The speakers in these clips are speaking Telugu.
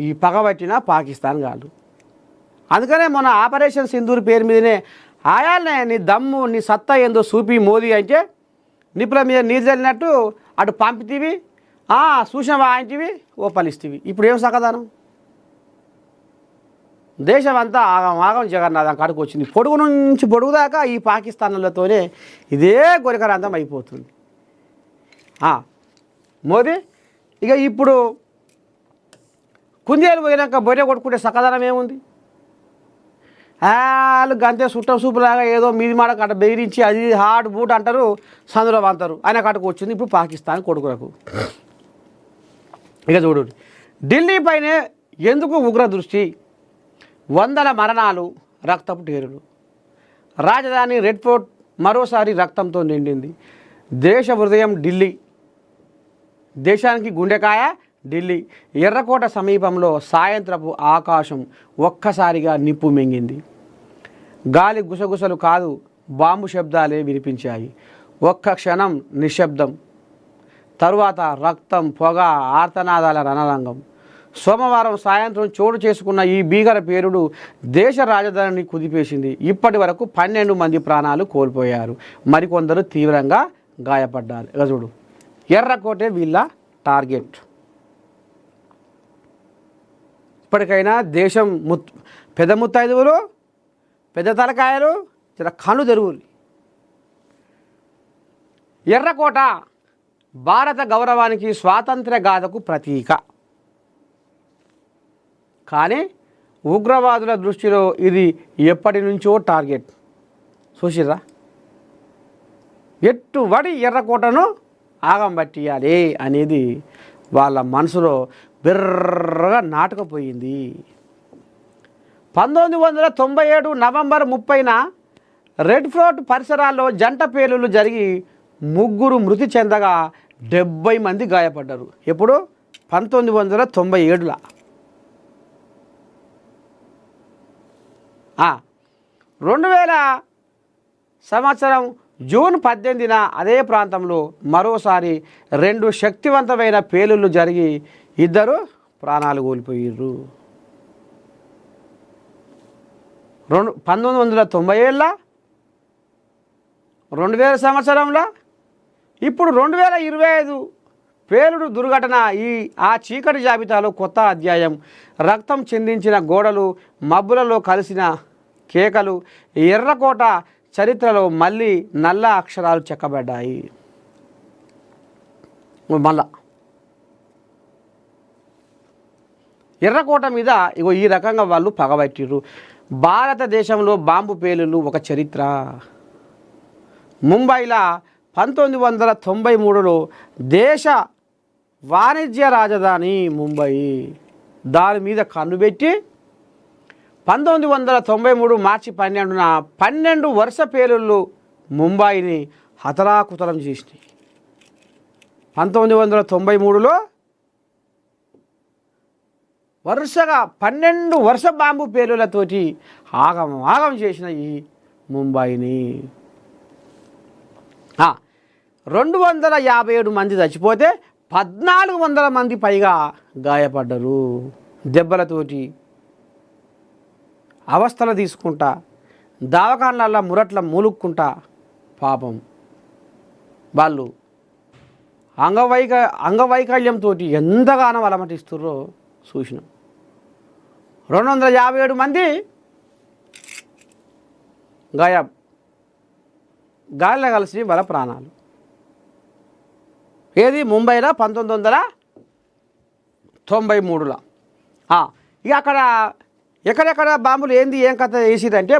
ఈ పగబట్టిన పాకిస్తాన్ కాదు. అందుకనే మన ఆపరేషన్ సింధూర్ పేరు మీదనే ఆయాలనే నీ దమ్ము నీ సత్తా ఏందో చూపి మోదీ అంటే నిప్పుల మీద నీరు చల్లినట్టు అటు పంపితీవి చూసినవా ఆంటివి ఓ పలిస్తీవి. ఇప్పుడు ఏం సకదానం? దేశం అంతా ఆగం జగన్నాథం కాడికి వచ్చింది. పొడుగు నుంచి పొడుగు దాకా ఈ పాకిస్తాన్లతోనే ఇదే గొరికరాంతం అయిపోతుంది. మోదీ ఇక ఇప్పుడు కుందేలు పోయినాక బొర్రె కొట్టుకుంటే సకదనం ఏముంది? వాళ్ళు గంతే చుట్టం సూపులాగా ఏదో మీది మాట కట్ట బెదిరించి అది హార్డ్ బూట్ అంటారు, సందులో అంటారు. ఆయన కాటకు వచ్చింది ఇప్పుడు పాకిస్తాన్ కొడుకులకు. ఇక చూడు, ఢిల్లీ పైనే ఎందుకు ఉగ్ర దృష్టి? వందల మరణాలు, రక్తపు టేరులు. రాజధాని రెడ్ ఫోర్ట్ మరోసారి రక్తంతో నిండింది. దేశ హృదయం ఢిల్లీ, దేశానికి గుండెకాయ ఢిల్లీ. ఎర్రకోట సమీపంలో సాయంత్రపు ఆకాశం ఒక్కసారిగా నిప్పు మింగింది. గాలి గుసగుసలు కాదు, బాంబు శబ్దాలే వినిపించాయి. ఒక్క క్షణం నిశ్శబ్దం, తరువాత రక్తం, పొగ, ఆర్తనాదాల రణరంగం. సోమవారం సాయంత్రం చోటు చేసుకున్న ఈ భీకర పేలుడు దేశ రాజధానిని కుదిపేసింది. ఇప్పటి వరకు 12 మంది ప్రాణాలు కోల్పోయారు, మరికొందరు తీవ్రంగా గాయపడ్డారు. ఇక చూడు, ఎర్రకోటే వీళ్ళ టార్గెట్. ఇప్పటికైనా దేశం పెద్ద ముత్తైదువులు, పెద్ద తలకాయలు జర కళ్ళు తెరువులు. ఎర్రకోట భారత గౌరవానికి, స్వాతంత్ర్య గాథకు ప్రతీక. కానీ ఉగ్రవాదుల దృష్టిలో ఇది ఎప్పటి నుంచో టార్గెట్. చూసిర్రా, ఎట్టుబడి ఎర్రకోటను ఆగం పట్టియాలి అనేది వాళ్ళ మనసులో బిర్రగా నాటుకుపోయింది. 1997 నవంబర్ 30న రెడ్ ఫోర్ట్ పరిసరాల్లో జంట పేలుళ్లు జరిగి 3 మృతి చెందగా 70 మంది గాయపడ్డారు. ఎప్పుడు? 1997లో. 2000 సంవత్సరం జూన్ 18న అదే ప్రాంతంలో మరోసారి 2 శక్తివంతమైన పేలుళ్లు జరిగి 2 ప్రాణాలు కోల్పోయారు. 1997లో, 2000 సంవత్సరంలో, ఇప్పుడు 2025 పేలుడు దుర్ఘటన. ఆ చీకటి జాబితాలో కొత్త అధ్యాయం. రక్తం చిందించిన గోడలు, మబ్బులలో కలిసిన కేకలు. ఎర్రకోట చరిత్రలో మళ్ళీ నల్ల అక్షరాలు చెక్కబడ్డాయి. మళ్ళా ఎర్రకోట మీద ఇగో ఈ రకంగా వాళ్ళు పగబట్టిర్రు. భారతదేశంలో బాంబు పేలుళ్ళు ఒక చరిత్ర. ముంబైలో 1993లో దేశ వాణిజ్య రాజధాని ముంబై, దాని మీద కన్నుబెట్టి 1993 మార్చి 12న 12 వరుస పేలుళ్ళు ముంబైని హతరాకుతలం చేసినాయి. 1993లో వరుసగా 12 వరుస బాంబు పేలులతోటి ఆగం చేసిన ఈ ముంబైని 257 మంది చచ్చిపోతే 1400 మంది పైగా గాయపడ్డరు. దెబ్బలతోటి అవస్థలు తీసుకుంటా, దవాఖానాల మురట్ల మూలుక్కుంటా పాపం వాళ్ళు అంగవైకల్యంతో ఎంతగానో అలమటిస్తుర్రో చూసినాం. 257 మంది గాలిలో కలిసి వాళ్ళ ప్రాణాలు. ఏది? ముంబైలో 1993లో. ఇక అక్కడ ఎక్కడెక్కడ బాంబులు ఏంది ఏం కథ వేసిరంటే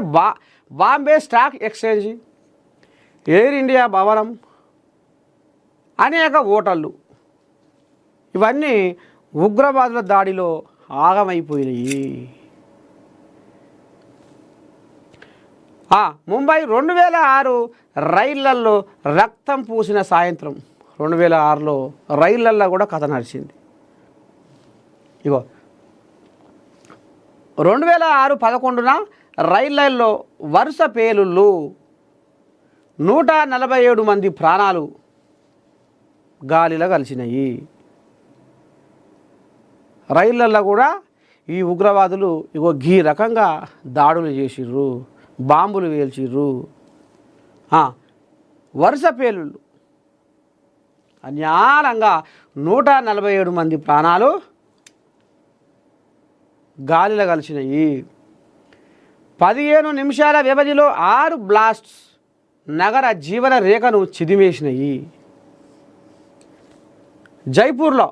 Bombay stock exchange, air India భవనం, అనేక హోటళ్ళు, ఇవన్నీ ఉగ్రవాదుల దాడిలో ఆగమైపోయినాయి. ముంబై 2006 రైళ్లల్లో రక్తం పూసిన సాయంత్రం. 2006లో రైళ్లల్లో కూడా కథ నడిచింది. ఇగో 2006-11న రైళ్లల్లో వరుస పేలుళ్ళు, 147 మంది ప్రాణాలు గాలిలో కలిసినాయి. రైళ్లల్లో కూడా ఈ ఉగ్రవాదులు ఇగో ఈ రకంగా దాడులు చేసిర్రు, బాంబులు వేల్చిర్రు, వరుస పేలుళ్ళు. అన్యాలంగా 147 మంది ప్రాణాలు గాలిలో కలిసినాయి. 15 నిమిషాల వ్యవధిలో 6 బ్లాస్ట్స్ నగర జీవన రేఖను చిదిమేసినాయి. జైపూర్లో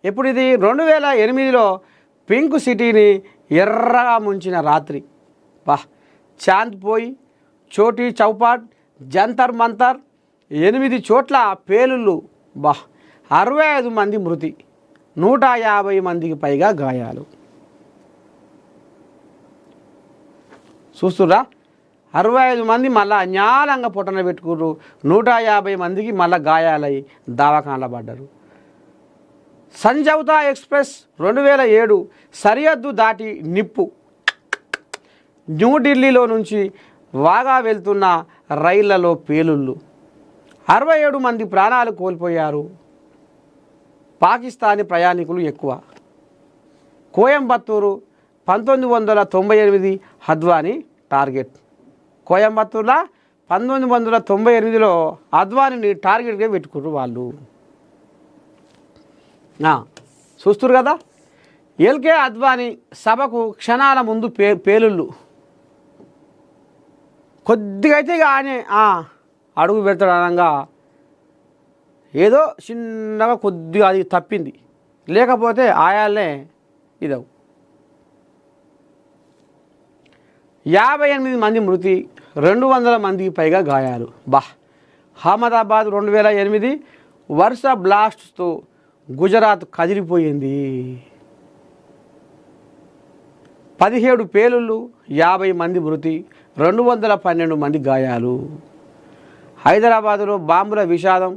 ఎప్పుడు ఇది 2008లో పింక్ సిటీని ఎర్రగా ముంచిన రాత్రి. చాంద్ పోయి, చోటీ చౌపాట్, జంతర్ మంతర్ 8 చోట్ల పేలుళ్ళు. 65 మంది మృతి, 150 మందికి పైగా గాయాలు. చూస్తురా, 65 మంది మళ్ళా అన్యాలంగా పొట్టన పెట్టుకుర్రు, 150 మందికి మళ్ళీ గాయాలై దవాఖానలో పడ్డారు. సంజౌతా ఎక్స్ప్రెస్ 2007 సరిహద్దు దాటి నిప్పు. న్యూఢిల్లీలో నుంచి వాగా వెళ్తున్న రైళ్లలో పేలుళ్ళు, 67 మంది ప్రాణాలు కోల్పోయారు. పాకిస్తానీ ప్రయాణికులు ఎక్కువ. కోయంబత్తూరు 1998 అద్వానీ టార్గెట్. కోయంబత్తూరులో 1998లో అద్వానీని టార్గెట్గా పెట్టుకుర్రు వాళ్ళు. చూస్తున్నారు కదా, ఎల్కే అద్వానీ సభకు క్షణాల ముందు పేలుళ్ళు. కొద్దిగా అయితే ఆయన అడుగు పెడతాడు అనగా ఏదో చిన్నగా కొద్దిగా అది తప్పింది, లేకపోతే ఆయాలనే ఇదవు. 58 మంది మృతి, 200 మందికి పైగా గాయాలు. అహ్మదాబాద్ 2008 వరుస బ్లాస్ట్స్తో గుజరాత్ కదిలిపోయింది. 17 పేలుళ్ళు, 50 మంది మృతి, 212 మంది గాయాలు. హైదరాబాదులో బాంబుల విషాదం,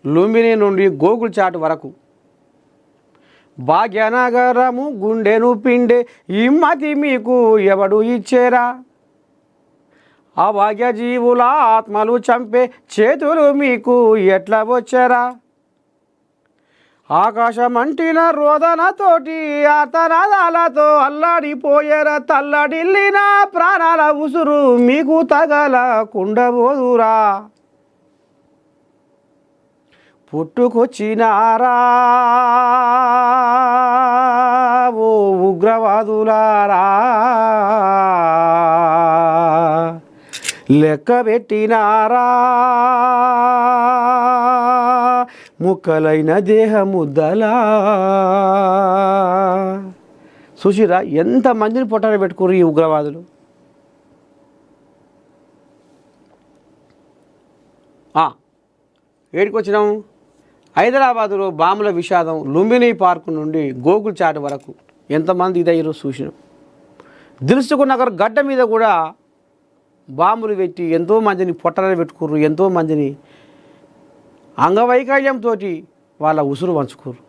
లుంబిని నుండి గోకుల్చాట్ వరకు. భాగ్యనగరము గుండెను పిండే ఇమ్మతి మీకు ఎవడు ఇచ్చేరా, అభాగ్య జీవుల ఆత్మలు చంపే చేతులు మీకు ఎట్లా వచ్చారా, ఆకాశమంటిన రోదనతోటి ఆర్తనాదాలతో అల్లాడిపోయేరా, తల్లడిల్లిన ప్రాణాల ఉసురు మీకు తగలకుండబోదురా, పుట్టుకొచ్చినారా ఓ ఉగ్రవాదులారా, లెక్క పెట్టినారా ముక్కలైన దేహముద్దలా. చూసిరా ఎంతమందిని పొట్టన పెట్టుకోరు ఈ ఉగ్రవాదులు. ఏడికి వచ్చినాం, హైదరాబాదులో బాంబుల విషాదం, లుంబిని పార్కు నుండి గోకుల్చాట్ వరకు ఎంతమంది ఇదయ్యారో చూసినాం. దిల్సుఖ్ నగర్ గడ్డ మీద కూడా బాంబులు పెట్టి ఎంతోమందిని పొట్టన పెట్టుకుర్రు, ఎంతోమందిని అంగవైకల్యంతో వాళ్ళ ఉసురు పంచుకోరు.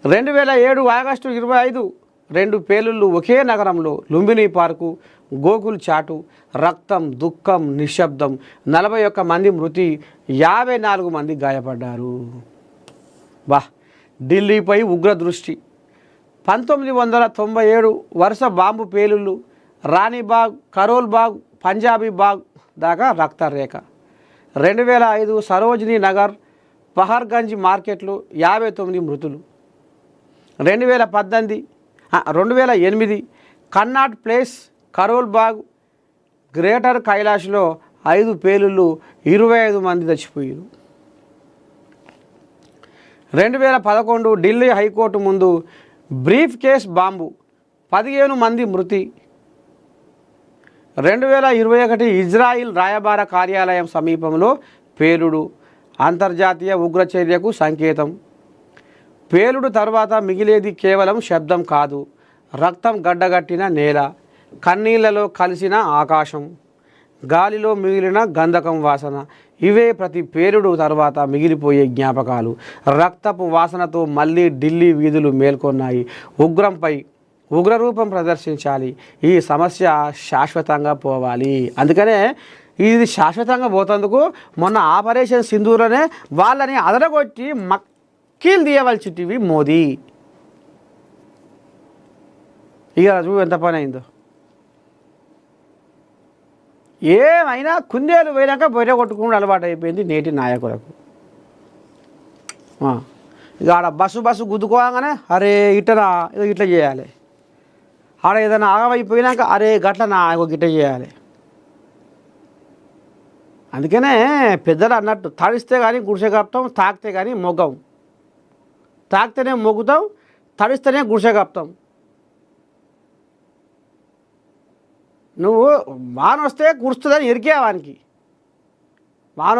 2007 ఆగస్టు 25 2 పేలుళ్ళు ఒకే నగరంలో. లుంబిని పార్కు, గోకుల్చాటు, రక్తం, దుఃఖం, నిశ్శబ్దం. 41 మంది మృతి, 54 మంది గాయపడ్డారు. ఢిల్లీపై ఉగ్ర దృష్టి. 1997 వరుస బాంబు పేలుళ్ళు, రాణిబాగ్, కరోల్బాగ్, పంజాబీ బాగ్ దాకా రక్తరేఖ. 2005 సరోజినీ నగర్, పహర్గంజ్ మార్కెట్లు, 59 మృతులు. 2008 కన్నాట్ ప్లేస్, కరోల్బాగ్, గ్రేటర్ కైలాష్లో 5 పేలుళ్ళు, 25 మంది చచ్చిపోయారు. 2011 ఢిల్లీ హైకోర్టు ముందు బ్రీఫ్ కేస్ బాంబు, 15 మంది మృతి. 2021 ఇజ్రాయిల్ రాయబార కార్యాలయం సమీపంలో పేలుడు, అంతర్జాతీయ ఉగ్రచర్యకు సంకేతం. పేలుడు తర్వాత మిగిలేది కేవలం శబ్దం కాదు, రక్తం గడ్డగట్టిన నేల, కన్నీళ్లలో కలిసిన ఆకాశం, గాలిలో మిగిలిన గంధకం వాసన. ఇవే ప్రతి పేలుడు తర్వాత మిగిలిపోయే జ్ఞాపకాలు. రక్తపు వాసనతో మళ్ళీ ఢిల్లీ వీధులు మేల్కొన్నాయి. ఉగ్రంపై ఉగ్రరూపం ప్రదర్శించాలి. ఈ సమస్య శాశ్వతంగా పోవాలి. అందుకనే ఇది శాశ్వతంగా పోతందుకు మొన్న ఆపరేషన్ సింధూర్లోనే వాళ్ళని అదరగొట్టి కిటికీలు తీయవలసిటివి మోదీ. ఇక చూడు ఎంత పని అయిందో. ఏమైనా కుందేలు పోయినాక బొర్రె కొట్టుకుని అలవాటు అయిపోయింది నేటి నాయకులకు. ఇక ఆడ బస్సు గుద్దుకోగానే అరే ఇట్లా ఇట్లా చేయాలి, ఆడ ఏదైనా ఆగమైపోయినాక అరే గట్లనా గిట్ట చేయాలి. అందుకనే పెద్దలు అన్నట్టు తడిస్తే కానీ గుడిసె కప్తాం, తాకితే కానీ మొగ్గం. తాకితేనే మొగ్గుతాం, తడిస్తేనే గుడిసె కప్తాం. నువ్వు వాన వస్తే కురుస్తుందని ఎరికే వానికి.